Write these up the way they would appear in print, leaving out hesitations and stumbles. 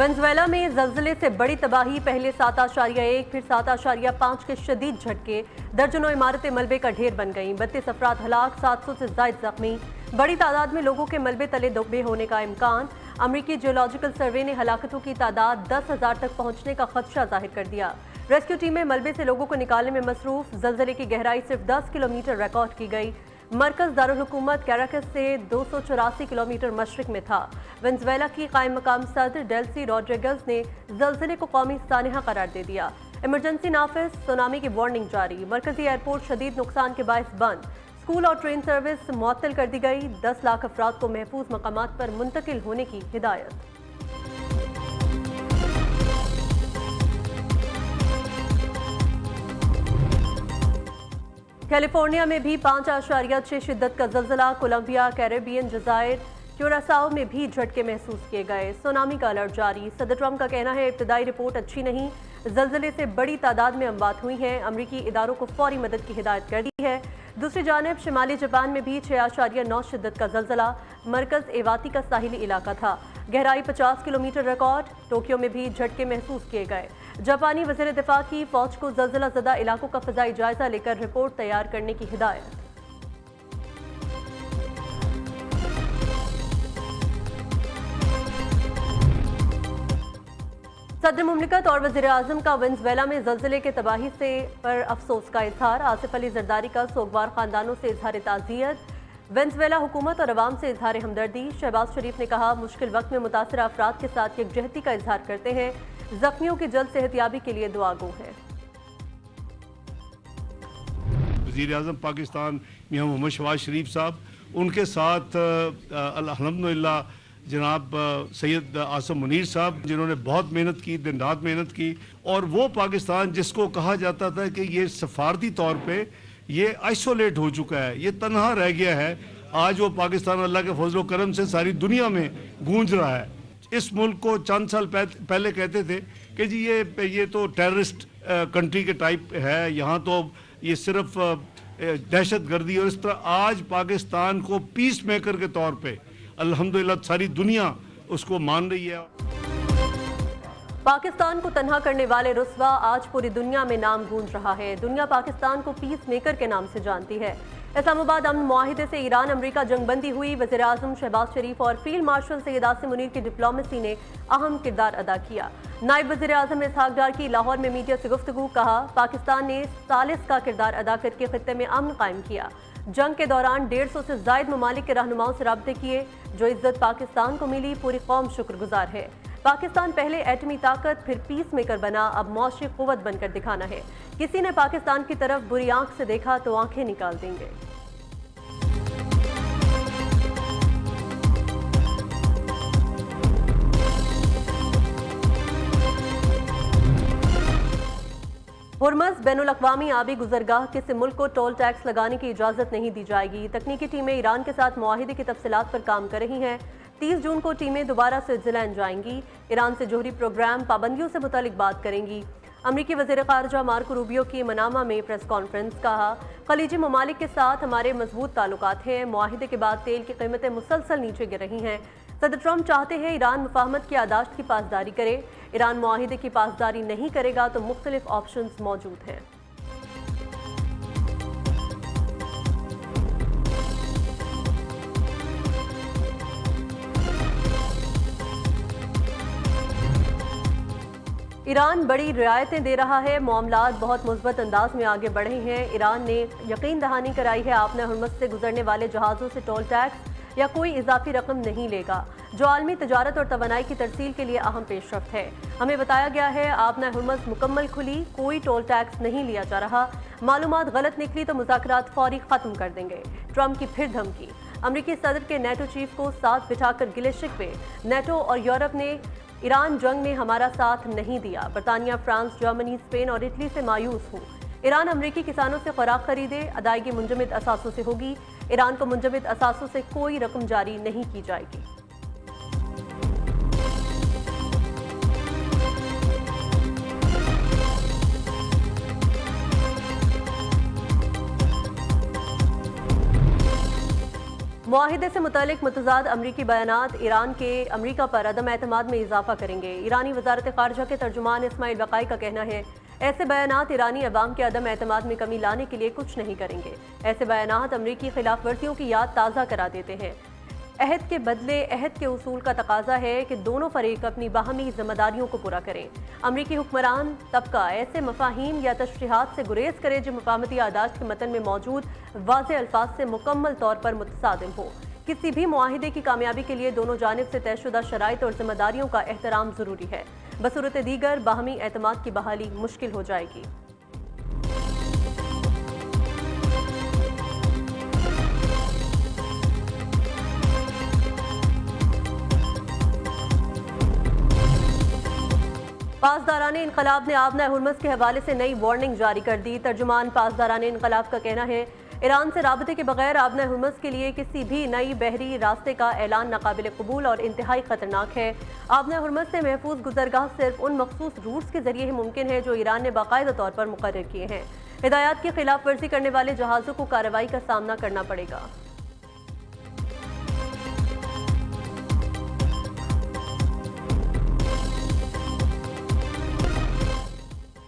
Venezuela में जल्जले से बड़ी तबाही, पहले 7.1 फिर 7.5 के शदीद झटके, दर्जनों इमारतें मलबे का ढेर बन गईं, 32 अफराद हलाक, 700 से ज्यादा जख्मी, बड़ी तादाद में लोगों के मलबे तले दबे होने का इम्कान। अमरीकी जियोलॉजिकल सर्वे ने हलाकतों की तादाद 10,000 तक पहुंचने का खदशा जाहिर कर दिया। रेस्क्यू टीमें मलबे से लोगों को निकालने में मसरूफ। जल्जले की गहराई सिर्फ 10 किलोमीटर रिकॉर्ड की गई। मरकज दारुल हुकूमत कैराकस से 284 किलोमीटर मशरिक में था। वेनेजुएला की कायम मकाम सदर डेल्सी रॉड्रिगेज ने जल्जले को कौमी सानहा करार दे दिया। इमरजेंसी नाफिज, सुनामी की वार्निंग जारी। मरकजी एयरपोर्ट शदीद नुकसान के बायस बंद। स्कूल और ट्रेन सर्विस मुअत्तल कर दी गई। 10 लाख अफराद को महफूज मकामात पर मुंतकिल होने की हिदायत। कैलिफोर्निया में भी 5.6 शिद्दत का जल्जला। कोलंबिया, कैरेबियन, जजायर, क्यूरासाओ में भी झटके महसूस किए गए। सुनामी का अलर्ट जारी। सदर ट्रंप का कहना है इब्तदाई रिपोर्ट अच्छी नहीं, जल्जले से बड़ी तादाद में अमवात हुई हैं। अमरीकी इदारों को फौरी मदद की हिदायत कर दी है। दूसरी जानब शिमाली जापान में भी 6.9 शिद्दत का जल्जला। मरकज एवाती का साहिली इलाका था। गहराई 50 किलोमीटर रिकॉर्ड। टोक्यो में भी झटके महसूस किए गए। जापानी वज़ीर दिफा की फौज को जल्जला ज़दा इलाकों का फ़ज़ाई जायजा लेकर रिपोर्ट तैयार करने की हिदायत। सदर मुमलिकत और वज़ीर आज़म का वेनेजुएला में जल्जले के तबाही से पर अफसोस का इजहार। आसिफ अली जरदारी का सोगवार खानदानों से इजहार ताज़ियत। वेनेजुएला हुकूमत और अवाम से इजहार हमदर्दी। शहबाज शरीफ ने कहा मुश्किल वक्त में मुतासर अफराद के साथ यकजहती का इजहार करते हैं। जख्मियों की जल्द सेहतियाबी के लिए दुआ गो है। वज़ीर आज़म पाकिस्तान मियां मोहम्मद शहबाज शरीफ साहब, उनके साथ अल्हम्दुलिल्लाह जनाब सैयद आसम मुनीर साहब, जिन्होंने बहुत मेहनत की, दिन रात मेहनत की। और वो पाकिस्तान जिसको कहा जाता था कि ये सफारती तौर पे ये आइसोलेट हो चुका है, ये तनहा रह गया है, आज वो पाकिस्तान अल्लाह के फजल करम से सारी दुनिया में गूंज रहा है। इस मुल्क को चंद साल पहले कहते थे कि जी ये तो टेररिस्ट कंट्री के टाइप है, यहाँ तो ये सिर्फ दहशत गर्दी। और इस तरह आज पाकिस्तान को पीस मेकर के तौर पे अल्हम्दुलिल्लाह सारी दुनिया उसको मान रही है। पाकिस्तान को तन्हा करने वाले रुस्वा आज पूरी दुनिया में नाम गूंज रहा है। दुनिया पाकिस्तान को पीस मेकर के नाम से जानती है। इस्लामाबाद अमन मुआहिदे से ईरान अमरीका जंगबंदी हुई। वज़ीर आज़म शहबाज शरीफ और फील्ड मार्शल सैयद आसिम मुनीर की डिप्लोमेसी ने अहम किरदार अदा किया। नायब वज़ीर आज़म इसहाक डार की लाहौर में मीडिया से गुफ्तगू। कहा पाकिस्तान ने सालिस का किरदार अदा करके खित्ते में अमन कायम किया। जंग के दौरान 150 से जायद ममालिक के रहनुमाओं से राब्ते किए। जो इज्जत पाकिस्तान को मिली पूरी कौम शुक्रगुजार है। पाकिस्तान पहले एटमी ताकत फिर पीस मेकर बना, अब मौशी कुव्वत बनकर दिखाना है। किसी ने पाकिस्तान की तरफ बुरी आंख से देखा तो आंखें निकाल देंगे। हुर्मज़ बैनुल-अक़वामी आबी गुज़रगाह किसी मुल्क को टोल टैक्स लगाने की इजाज़त नहीं दी जाएगी। तकनीकी टीमें ईरान के साथ मुआहिदे की तफसीलात पर काम कर रही हैं। 30 जून को टीमें दोबारा स्विट्ज़रलैंड जाएंगी। ईरान से जोहरी प्रोग्राम पाबंदियों से मुतालिक बात करेंगी। अमरीकी वज़ीर ख़ारजा मार्को रूबियो की मनामा में प्रेस कॉन्फ्रेंस। कहा खलीजी ममालिक के साथ हमारे मजबूत ताल्लुकात हैं। मुआहिदे के बाद तेल की कीमतें मुसलसल नीचे गिर रही हैं। सदर ट्रंप चाहते हैं ईरान मुफाहमत की यादाश्त की पासदारी करे। ईरान मुआहिदे की पासदारी नहीं करेगा तो मुख्तलिफ ऑप्शंस मौजूद हैं। ईरान बड़ी रियायतें दे रहा है। मामलात बहुत मुस्बत अंदाज में आगे बढ़े हैं। ईरान ने यकीन दहानी कराई है आपने हुर्मुज़ से गुजरने वाले जहाज़ों से टोल टैक्स या कोई इजाफी रकम नहीं लेगा, जो आलमी तजारत और तवानाई की तरसील के लिए अहम पेशरफ्त है। हमें बताया गया है आपने हुर्मुज़ मुकम्मल खुली, कोई टोल टैक्स नहीं लिया जा रहा। मालूमात गलत निकली तो मुज़ाकरात फौरी ख़त्म कर देंगे। ट्रंप की फिर धमकी। अमरीकी सदर के नेटो चीफ को साथ बिठाकर गिले शिकवे। नेटो और यूरोप ने ईरान जंग में हमारा साथ नहीं दिया। बरतानिया, फ्रांस, जर्मनी, स्पेन और इटली से मायूस हूँ। ईरान अमरीकी किसानों से खुराक खरीदे, अदायगी मुंजमद असासों से होगी। ईरान को मुंजमद असासों से कोई रकम जारी नहीं की जाएगी। मुआहिदे से मुतालिक मुतजाद अमरीकी बयानात ईरान के अमरीका पर अदम एतमाद में इजाफा करेंगे। ईरानी वजारत खारजा के तर्जुमान इस्माइल बकाई का कहना है, ऐसे बयानात ईरानी अवाम के अदम एतमाद में कमी लाने के लिए कुछ नहीं करेंगे। ऐसे बयानात अमरीकी खिलाफ वर्जियों की याद ताज़ा करा देते हैं। अहद के बदले अहद के उसूल का तकाजा है कि दोनों फरीक अपनी बाहमी जिम्मेदारियों को पूरा करें। अमरीकी हुक्मरान तबका ऐसे मफाहीम या तशरीहात से गुरेज करे जो मफाहमती आदात के मतन में मौजूद वाज़े अल्फाज से मुकम्मल तौर पर मुतसादिम हो। किसी भी मुआहिदे की कामयाबी के लिए दोनों जानिब से तयशुदा शराइत और जिम्मेदारियों का एहतराम ज़रूरी है। बसूरत दीगर बाहमी एतमाद की बहाली मुश्किल हो जाएगी। पासदारान इनकलाब ने आबना हुर्मस के हवाले से नई वार्निंग जारी कर दी। तर्जुमान पासदारान इनकलाब का कहना है, ईरान से राबते के बगैर आबना हुर्मस के लिए किसी भी नई बहरी रास्ते का ऐलान नाकाबिल कबूल और इंतहाई खतरनाक है। आबना हुर्मस से महफूज गुजरगाह सिर्फ उन मखसूस रूट्स के जरिए ही मुमकिन है जो ईरान ने बाकायदा तौर पर मुकर्रर किए हैं। हिदायत की खिलाफ वर्जी करने वाले जहाज़ों को कार्रवाई का सामना करना पड़ेगा।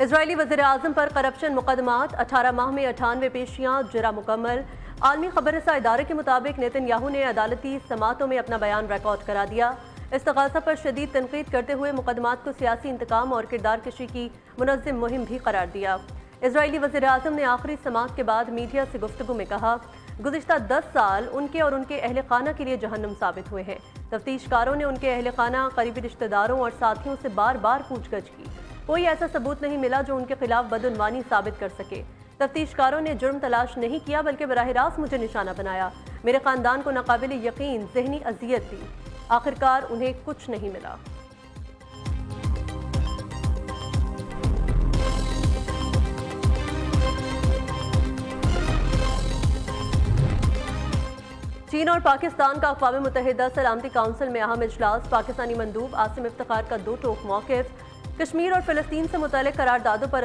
इजरायली वज़ीर-ए-आज़म पर करप्शन मुकदमात, 18 माह में 98 पेशियां, जरा मुकम्मल। आलमी खबर रसा इदारे के मुताबिक नेतन्याहू ने अदालती समातों में अपना बयान रिकॉर्ड करा दिया। इस्तग़ासा पर शदीद तनकीद करते हुए मुकदमात को सियासी इंतकाम और किरदार कशी की मुनज़्ज़म मुहिम भी करार दिया। इजरायली वज़ीर-ए-आज़म ने आखिरी समात के बाद मीडिया से गुफ्तगू में कहा, गुज़िश्ता 10 साल उनके और उनके अहल खाना के लिए जहन्नम साबित हुए हैं। तफ्तीशकारों ने उनके अहल खाना, करीबी रिश्तेदारों और साथियों से बार बार पूछगछ की। कोई ऐसा सबूत नहीं मिला जो उनके खिलाफ बदउनवानी साबित कर सके। तफ्तीशकारों ने जुर्म तलाश नहीं किया बल्कि बराह रास्त मुझे निशाना बनाया। मेरे खानदान को नाकाबिल यकीन ज़हनी अजियत दी। आखिरकार उन्हें कुछ नहीं मिला। चीन और पाकिस्तान का अक़वाम मुत्तहिदा सलामती काउंसिल में अहम इजलास। पाकिस्तानी मंदूब आसिम इफ्तिखार का दो टोक मौक़िफ़। कश्मीर और फ़लस्तीन से मुतल्लिक़ करारदादों पर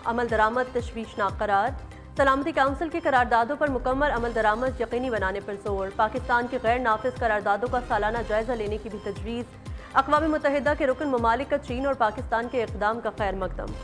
अमल दरामद तशवीशनाक करार। सलामती काउंसिल की करारदादों पर मुकम्मल अमल दरामद यकीनी बनाने पर जोर। पाकिस्तान की गैर नाफिज करारदादों का सालाना जायजा लेने की भी तजवीज़। अक़वाम मुत्तहिदा के रुकन ममालिक का चीन और पाकिस्तान के इक़दाम का खैर मकदम।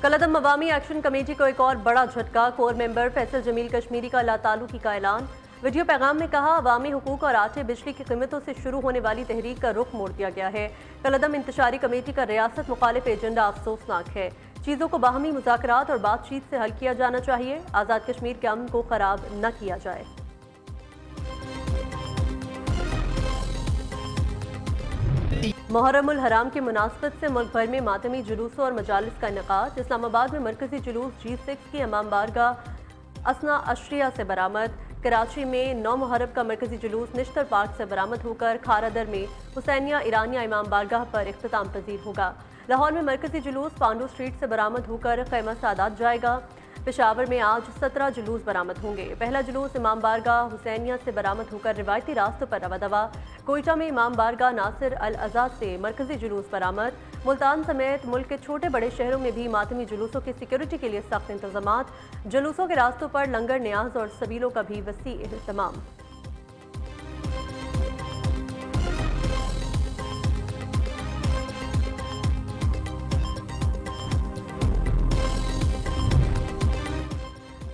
कलअदम अवामी एक्शन कमेटी को एक और बड़ा झटका। कोर मेंबर फैसल जमील कश्मीरी का लातालुकी का ऐलान। वीडियो पैगाम में कहा, अवामी हुकूक और आटे बिजली की कीमतों से शुरू होने वाली तहरीक का रुख मोड़ दिया गया है। कलअदम इंतशारी कमेटी का रियासत मुखालिफ एजेंडा अफसोसनाक है। चीज़ों को बाहमी मुज़ाकरात और बातचीत से हल किया जाना चाहिए। आज़ाद कश्मीर के अमन को खराब न किया जाए। मुहर्रमुल हराम की मुनासबत से मुल्क भर में मातमी जुलूसों और मजालिस का इनेकाद। इस्लामाबाद में मरकजी जुलूस G6 की इमाम बारगाह असना अशरिया से बरामद। कराची में 9 मुहर्रम का मरकजी जुलूस निश्तर पार्क से बरामद होकर खारादर में हुसैनिया ईरानिया इमाम बारगाह पर इख्तिताम पजीर होगा। लाहौर में मरकजी जुलूस पांडू स्ट्रीट से बरामद होकर खैमा सादात जाएगा। पेशावर में आज 17 जुलूस बरामद होंगे। पहला जुलूस इमाम बारगाह हुसैनिया से बरामद होकर रिवायती रास्तों पर रवा दवा। कोयटा में इमाम बारगाह नासिर अल अज़ा से मरकजी जुलूस बरामद। मुल्तान समेत मुल्क के छोटे बड़े शहरों में भी मातमी जुलूसों की सिक्योरिटी के लिए सख्त इंतजामात। जुलूसों के रास्तों पर लंगर न्याज और सबीलों का भी वसी एहतमाम।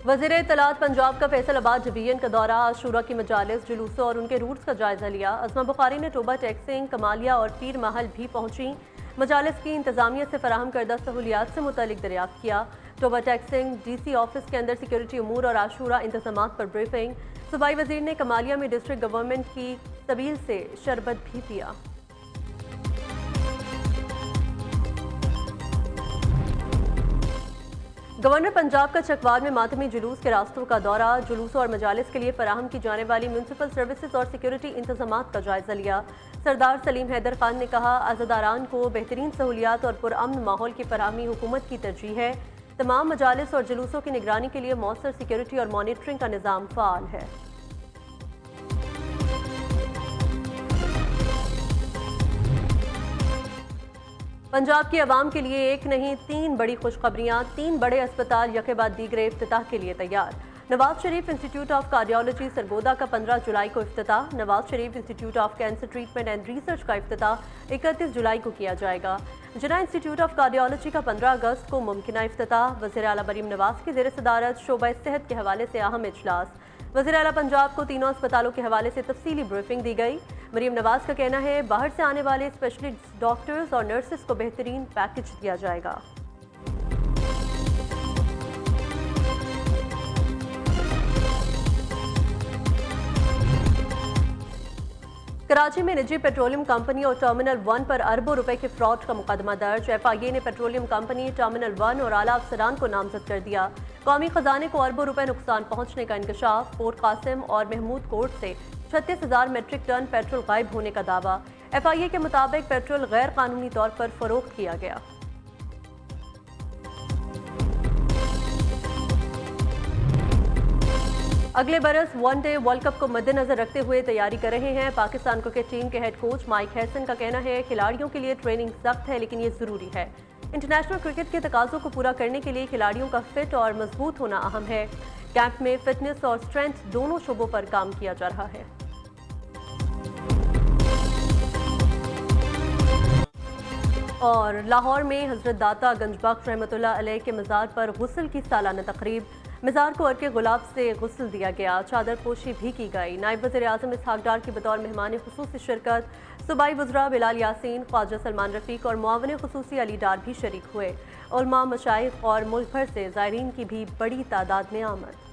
वज़ीर इत्तलात पंजाब का फैसलाबाद डिवीजन का दौरा। आशूरा की मजालिस, जुलूसों और उनके रूट्स का जायजा लिया। अज़मा बुखारी ने टोबा टैक्सिंग, कमालिया और पीर महल भी पहुंची। मजालिस की इंतजामिया से फराहम करदा सहूलियात से मुतल्लिक दरियाफ्त किया। टोबा टैक्सिंग DC ऑफिस के अंदर सिक्योरिटी उमूर और आशूरा इंतजामात पर ब्रीफिंग। सूबाई वजीर ने कमालिया में डिस्ट्रिक्ट गवर्नमेंट की सबील से शरबत भी पिया। गवर्नर पंजाब का चकवाल में मातमी जुलूस के रास्तों का दौरा। जुलूसों और मजालिस के लिए फराहम की जाने वाली म्यूनसिपल सर्विसेज और सिक्योरिटी इंतजामात का जायजा लिया। सरदार सलीम हैदर खान ने कहा, अज़ादारान को बेहतरीन सहूलियात और पुरअमन माहौल की फराहमी हुकूमत की तरजीह है। तमाम मजालिस और जुलूसों की निगरानी के लिए मौसर सिक्योरिटी और मॉनिटरिंग का निज़ाम फ़ाल है। पंजाब की आवाम के लिए एक नहीं 3 बड़ी खुशखबरियां। 3 बड़े अस्पताल यके बाद दीगरे इफ्तिताह के लिए तैयार। Nawaz Sharif institute of cardiology Sargodha का 15 जुलाई को इफ्तिताह। Nawaz Sharif institute of cancer treatment and research का इफ्तिताह 31 जुलाई को किया जाएगा। जिना इंस्टीट्यूट ऑफ कार्डियोलॉजी का 15 अगस्त को मुमकिना इफ्तिताह। वज़ीर आला मरीम नवाज की ज़ेर सदारत शोबा सेहत के हवाले से अहम इजलास। वज़ीर आला पंजाब को तीनों अस्पतालों के हवाले से तफसीली ब्रीफिंग दी गई। मरीम नवाज का कहना है बाहर से आने वाले स्पेशलिस्ट डॉक्टर्स और नर्सेस को बेहतरीन पैकेज दिया जाएगा। कराची में निजी पेट्रोलियम कंपनी और टर्मिनल 1 पर अरबों रुपए के फ्रॉड का मुकदमा दर्ज। FIA ने पेट्रोलियम कंपनी, टर्मिनल 1 और आला अफसरान को नामजद कर दिया। कौमी खजाने को अरबों रुपए नुकसान पहुंचने का इंकशाफ। पोर्ट कासिम और महमूद कोर्ट से 36,000 मेट्रिक टन पेट्रोल गायब होने का दावा। FIA के मुताबिक पेट्रोल गैर कानूनी तौर पर फरोख्त किया गया। अगले बरस वनडे वर्ल्ड कप को मद्देनजर रखते हुए तैयारी कर रहे हैं। पाकिस्तान क्रिकेट टीम के हेड कोच माइक हैसन का कहना है खिलाड़ियों के लिए ट्रेनिंग सख्त है लेकिन ये जरूरी है। इंटरनेशनल क्रिकेट के तकाजों को पूरा करने के लिए खिलाड़ियों का फिट और मजबूत होना अहम है। कैंप में फिटनेस और स्ट्रेंथ दोनों शोबों पर काम किया जा रहा है। और लाहौर में हजरत दाता गंजबख्श रहमतुल्लाह अलैह के मज़ार पर गुस्ल की सालाना तकरीब। मज़ार को अर्के गुलाब से गुस्ल दिया गया। चादर पोशी भी की गई। नायब वज़ीर आज़म इसहाक डार की बतौर मेहमान खुसूसी शिरकत। सूबाई वज़रा बिलाल यासीन, ख्वाजा सलमान रफ़ीक और मुआवन खुसूसी अली डार भी शरीक हुए। उलमा, मशाइख और मुल्क भर से ज़ायरीन की भी बड़ी तादाद में आमद।